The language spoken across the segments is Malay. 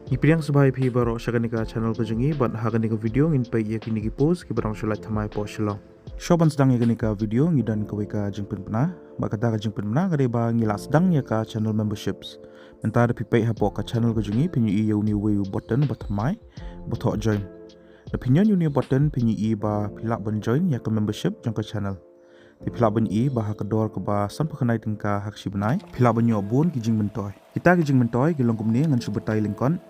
Ipiriang sebagai pi baru syakani ka channel ko jengi but hakani ka video ngin pai ya kini ki post ki barang sulai thamai po Shillong. Shoban sedang ya kini ka video ngidan ka ka jingpin pena ba kata ka jingpin pena gade ba ngilas sedang ya ka channel memberships. Mentara pi pai hapo ka channel ko jengi pinyu i uni way button ba thamai bothok join. Na pinyan uni button pinyu i ba pilak ban join ya ka membership jang ka channel. Di pilak ban i ba hak dor ka ba san pakanai tingka hak si benai pilak ban yo bun ki jing mentoy. Kita ki jing mentoy ki longkum ni ngan subetai lingkon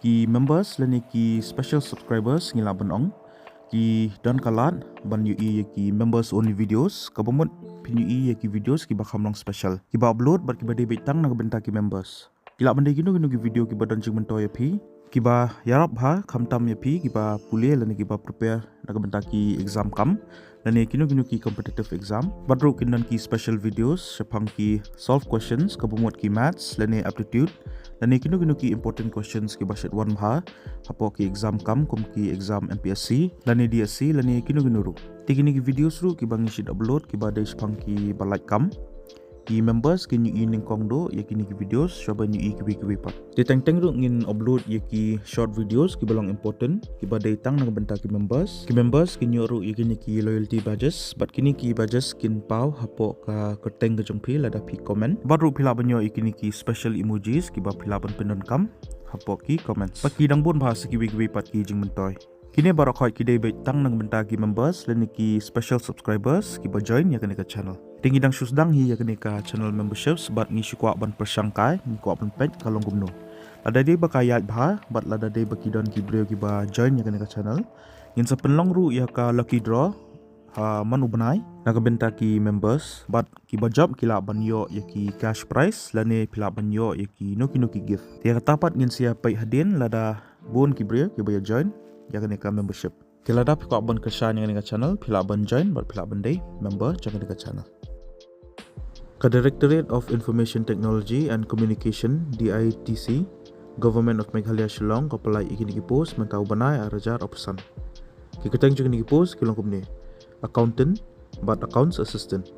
ki members lani ki special subscribers ngila banong ki dan kalat ban yu i ki members only videos ka bomot pinyu i ki videos ki bakam long special ki ba upload bar ki ba debit tang na benta ki members kila bande gino ki video ki badan jing mentoy pi ki ba yarap ha khamtam ya pi ki ba pule lani ki ba prepare na benta ki exam kam lani kino ki competitive exam badru kinan ki special videos sepang ki solve questions ka bomot ki maths lani aptitude lani kino ki important questions ki basit one ha hapo ki exam kam kum ki exam MPSC lani DSC lani kino ru tigini ki videos ru ki bangi shit upload ki badai sepang ki ba LAITKAM ki members ki nyu ning kong do ya kini ki videos shoba nyu ki pat di teng ru ngin upload ya ki short videos ki belong important ki badai tang na benta ki members ki nyu ru ya kini ki loyalty badges but kini ki badges kin pau hapo ka kerteng ke jongpi lada pi comment baru pila banyo ya kini ki special emojis ki ba pila ban penon kam hapo ki comments paki dang bon bahasa ki pat ki jing mentoy kini baru khoi ki dei bet tang nang benta ki members leni ki special subscribers ki ba join ya kini ka channel tinggi dang susdang hi ya kini ka channel memberships bat ngi shikwa ban persangkai ngi kwa ban page kalong gumno lada dei ba kayat bha bat lada dei ba kidon ki brio ki ba join ya kini ka channel ngin sa penlong ru ya ka lucky draw ha manu banai naga benta ki members bat ki ba job kila ban yo ya ki cash prize lani pila ban yo ya ki no ki gift dia katapat ngin sia pai hadin lada bon ki brio ki ba join ya kini ka membership kila da pika ban kesan yang kini ka channel pila ban join bat pila ban dei member jangan kini ka channel ka Directorate of Information Technology and Communication DITC Government of Meghalaya Shillong ko palai ikini ki post mentau banai arajar opesan ki keteng jeng ni post ki longkum ni accountant but accounts assistant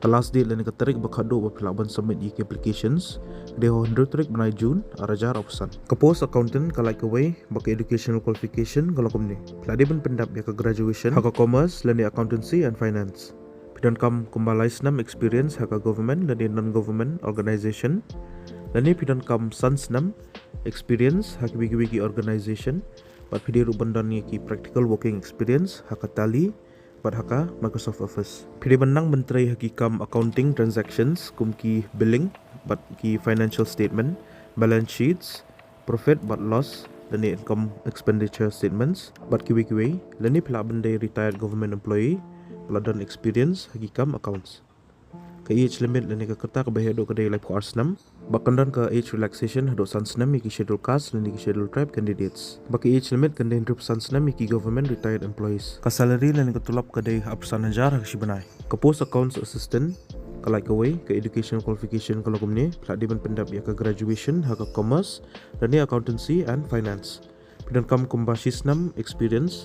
the last date lani katarik bakado ba pilaban submit iki applications de 100 tarik banai June arajar opesan ka post accountant ka like away baka educational qualification ka longkum ni pilade ban pendap ya ka graduation haka commerce lani accountancy and finance pidan kam kumbalai snam experience haka government lani non government organization lani pidan kam sansnam experience haka bigi organization but pidi rubandan ki practical working experience haka tali but haka Microsoft Office pidi benang menteri haki kam accounting transactions kum ki billing but ki financial statement balance sheets profit but loss dan income expenditure statements but kiwi lani pila benda retired government employee peladan experience haki kam accounts ka age limit lani ka kerta ka bahaya do kadai life course 6 bakandan ka age relaxation hado sans 6 ki schedule caste lani ki schedule tribe candidates baki age limit kan den sans 6 ki government retired employees ka salary lani ka tulap kadai apsan hajar hak si benai ka post accounts assistant ka like away ka education qualification kalau kumni pladiban pendap ya ka graduation haka commerce lani accountancy and finance pidan kam kumbasis 6 experience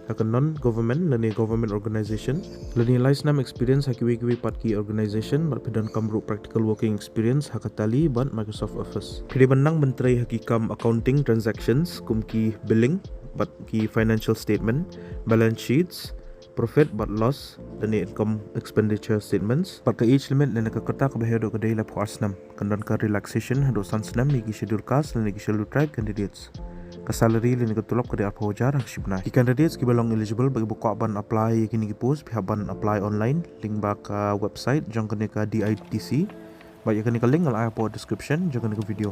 haka non government lani government organization lani lais 6 experience haki wikiwi pat ki organization bar pidan kam ru practical working experience haka tali ban Microsoft Office pidi benang menteri haki kam accounting transactions kum ki billing but ki financial statement balance sheets profit but loss dan income expenditure statements pat ka age limit lani ka kerta ka bahaya do ka dai lap course 6 kandan ka relaxation hado sans 6 ki schedule caste lani ki schedule tribe candidates ka salary lini ka tulap kada apa wajar hak sibnai ki candidates ki belong eligible bagi buka ban apply kini ki post pihak ban apply online link ba ka website jang kene ka DITC ba ya kene ka link al apa description jang kene ka video